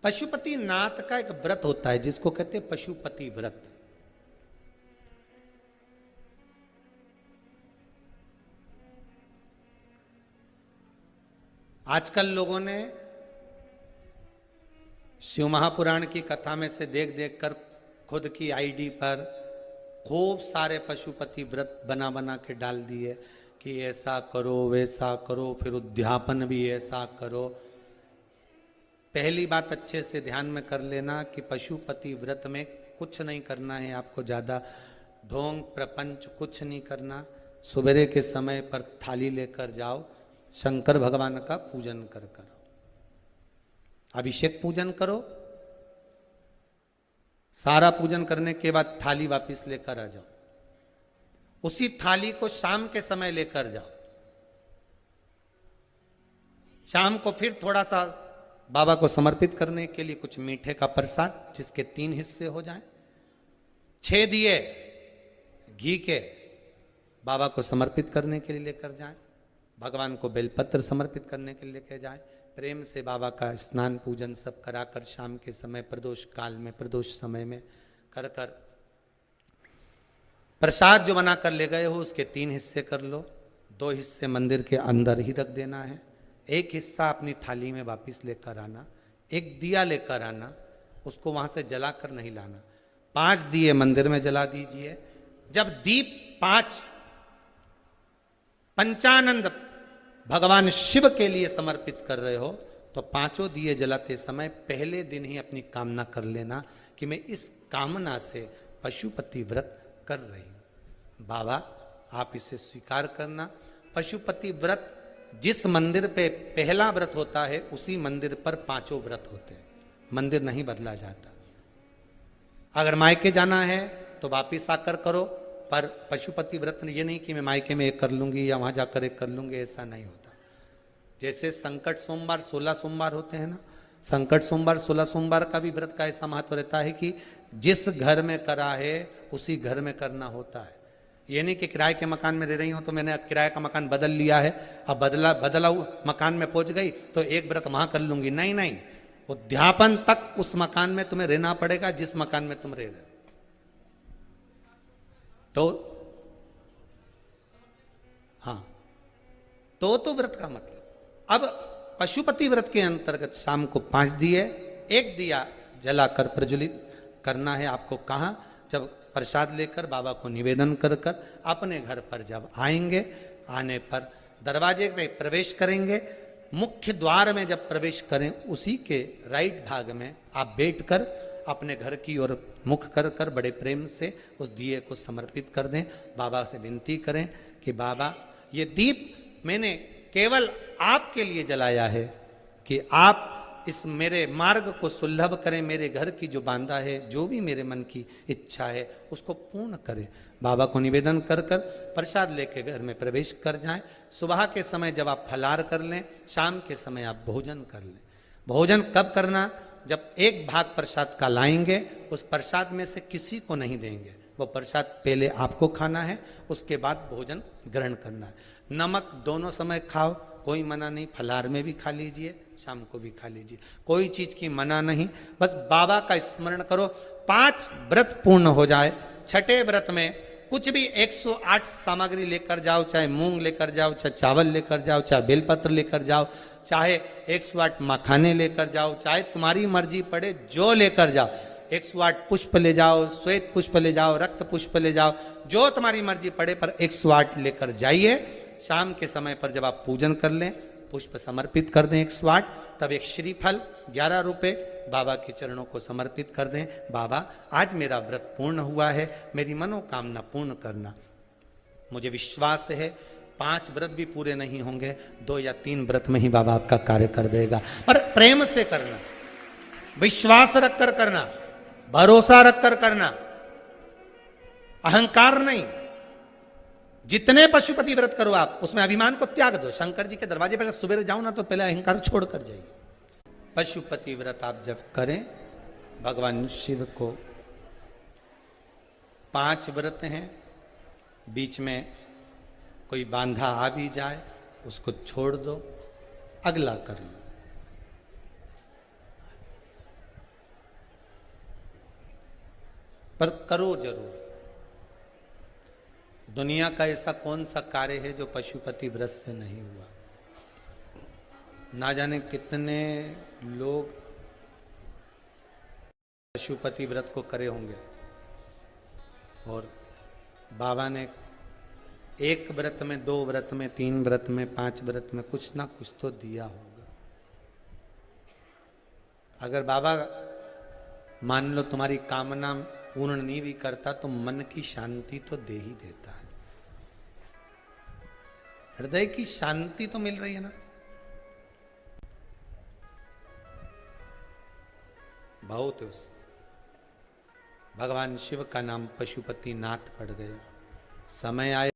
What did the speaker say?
पशुपति नाथ का एक व्रत होता है जिसको कहते हैं पशुपति व्रत। आजकल लोगों ने शिव महापुराण की कथा में से देख देख कर खुद की आईडी पर खूब सारे पशुपति व्रत बना बना के डाल दिए कि ऐसा करो वैसा करो, फिर उद्यापन भी ऐसा करो। पहली बात अच्छे से ध्यान में कर लेना कि पशुपति व्रत में कुछ नहीं करना है आपको, ज़्यादा ढोंग प्रपंच कुछ नहीं करना। सवेरे के समय पर थाली लेकर जाओ, शंकर भगवान का पूजन कर करो, अभिषेक पूजन करो, सारा पूजन करने के बाद थाली वापस लेकर आ जाओ। उसी थाली को शाम के समय लेकर जाओ। शाम को फिर थोड़ा सा बाबा को समर्पित करने के लिए कुछ मीठे का प्रसाद जिसके 3 हिस्से हो जाएं। 6 दिए घी के बाबा को समर्पित करने के लिए लेकर जाएं। भगवान को बेलपत्र समर्पित करने के लिए लेकर जाएं। प्रेम से बाबा का स्नान पूजन सब कराकर शाम के समय प्रदोष काल में प्रदोष समय में कर कर प्रसाद जो बनाकर ले गए हो उसके 3 हिस्से कर लो। 2 हिस्से मंदिर के अंदर ही रख देना है, 1 हिस्सा अपनी थाली में वापिस लेकर आना। 1 दिया लेकर आना, उसको वहां से जलाकर नहीं लाना। 5 दिए मंदिर में जला दीजिए। जब दीप 5 पंचानंद भगवान शिव के लिए समर्पित कर रहे हो तो 5 दिए जलाते समय पहले दिन ही अपनी कामना कर लेना कि मैं इस कामना से पशुपति व्रत कर रही हूं। बाबा आप इसे स्वीकार करना। पशुपति व्रत जिस मंदिर पे पहला व्रत होता है उसी मंदिर पर 5 व्रत होते हैं, मंदिर नहीं बदला जाता। अगर मायके जाना है तो वापिस आकर करो, पर पशुपति व्रत ये नहीं कि मैं मायके में 1 कर लूंगी या वहां जाकर 1 कर लूंगी, ऐसा नहीं होता। जैसे संकट सोमवार 16 सोमवार होते हैं ना, संकट सोमवार 16 सोमवार का भी व्रत का ऐसा महत्व रहता है कि जिस घर में करा है उसी घर में करना होता है। ये नहीं कि किराए के मकान में रह रही हूं तो मैंने किराए का मकान बदल लिया है, अब बदला मकान में पहुंच गई तो 1 व्रत वहां कर लूंगी। नहीं नहीं, उद्यापन तक उस मकान में तुम्हें रहना पड़ेगा जिस मकान में तुम रह रहे हो। तो हाँ, तो व्रत का मतलब। अब पशुपति व्रत के अंतर्गत शाम को 5 दिए, 1 दिया जलाकर प्रज्वलित करना है आपको। कहाँ? जब प्रसाद लेकर बाबा को निवेदन कर कर अपने घर पर जब आएंगे, आने पर दरवाजे पे प्रवेश करेंगे। मुख्य द्वार में जब प्रवेश करें उसी के राइट भाग में आप बैठकर अपने घर की ओर मुख कर कर बड़े प्रेम से उस दिए को समर्पित कर दें। बाबा से विनती करें कि बाबा ये दीप मैंने केवल आपके लिए जलाया है कि आप इस मेरे मार्ग को सुलभ करें, मेरे घर की जो बांधा है, जो भी मेरे मन की इच्छा है उसको पूर्ण करें। बाबा को निवेदन कर कर प्रसाद लेके घर में प्रवेश कर जाएं। सुबह के समय जब आप फलार कर लें, शाम के समय आप भोजन कर लें। भोजन कब करना? जब 1 भाग प्रसाद का लाएंगे, उस प्रसाद में से किसी को नहीं देंगे, वो प्रसाद पहले आपको खाना है, उसके बाद भोजन ग्रहण करना है। नमक दोनों समय खाओ, कोई मना नहीं। फलार में भी खा लीजिए, शाम को भी खा लीजिए, कोई चीज की मना नहीं। बस बाबा का स्मरण करो। 5 व्रत पूर्ण हो जाए। 6ठे व्रत में कुछ भी 108 सामग्री लेकर जाओ, चाहे मूंग लेकर जाओ, चाहे चावल लेकर जाओ, चाहे बेलपत्र लेकर जाओ, चाहे 108 मखाने लेकर जाओ, चाहे तुम्हारी मर्जी पड़े जो लेकर जाओ। 108 पुष्प ले जाओ, श्वेत पुष्प ले जाओ, रक्त पुष्प ले जाओ, जो तुम्हारी मर्जी पड़े, पर 108 लेकर जाइए। शाम के समय पर जब आप पूजन कर लें, पुष्प समर्पित कर दें 108, तब एक श्रीफल 11 रुपये बाबा के चरणों को समर्पित कर दें। बाबा आज मेरा व्रत पूर्ण हुआ है, मेरी मनोकामना पूर्ण करना। मुझे विश्वास है 5 व्रत भी पूरे नहीं होंगे, 2 या 3 व्रत में ही बाबा आपका कार्य कर देगा। पर प्रेम से करना, विश्वास रखकर करना, भरोसा रखकर करना, अहंकार नहीं। जितने पशुपति व्रत करो आप, उसमें अभिमान को त्याग दो। शंकर जी के दरवाजे पर जब सुबह जाओ ना तो पहले अहंकार छोड़ कर जाइए। पशुपति व्रत आप जब करें, भगवान शिव को 5 व्रत हैं, बीच में कोई बांधा आ भी जाए उसको छोड़ दो, अगला कर लो। पर करो जरूर। दुनिया का ऐसा कौन सा कार्य है जो पशुपति व्रत से नहीं हुआ। ना जाने कितने लोग पशुपति व्रत को करे होंगे और बाबा ने एक व्रत में, 2 व्रत में, 3 व्रत में, 5 व्रत में कुछ ना कुछ तो दिया होगा। अगर बाबा मान लो तुम्हारी कामना पूर्ण नहीं भी करता तो मन की शांति तो दे ही देता है। हृदय की शांति तो मिल रही है ना। बहुत उस भगवान शिव का नाम पशुपति नाथ पड़ गया। समय आए